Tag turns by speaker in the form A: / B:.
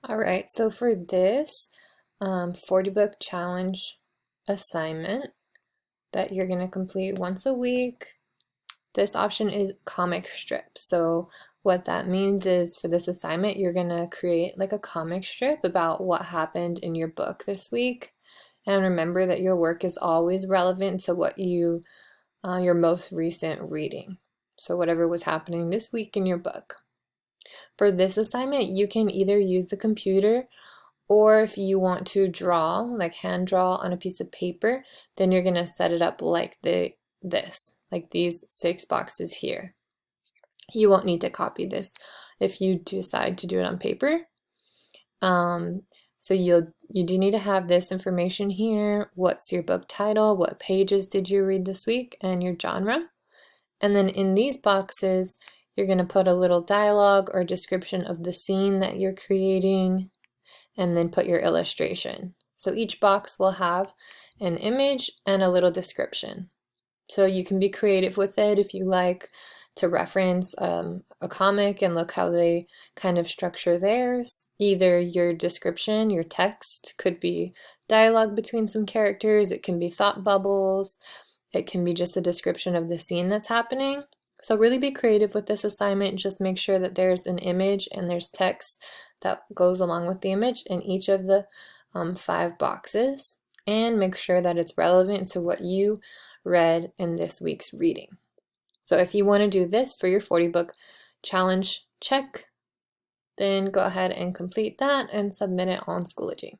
A: All right, so for this 40 book challenge assignment that you're going to complete once a week, this option is comic strip. So what that means is for this assignment, you're going to create like a comic strip about what happened in your book this week. And remember that your work is always relevant to what your most recent reading. So whatever was happening this week in your book. For this assignment, you can either use the computer, or if you want to draw, like hand draw on a piece of paper, then you're gonna set it up like like these 6 boxes here. You won't need to copy this if you decide to do it on paper. So you do need to have this information here. What's your book title? What pages did you read this week? And your genre. And then in these boxes, you're going to put a little dialogue or description of the scene that you're creating, and then put your illustration. So each box will have an image and a little description. So you can be creative with it if you like to reference a comic and look how they kind of structure theirs. Either your description, your text, could be dialogue between some characters, it can be thought bubbles, it can be just a description of the scene that's happening. So really be creative with this assignment. Just make sure that there's an image and there's text that goes along with the image in each of the 5 boxes, and make sure that it's relevant to what you read in this week's reading. So if you want to do this for your 40 book challenge check, then go ahead and complete that and submit it on Schoology.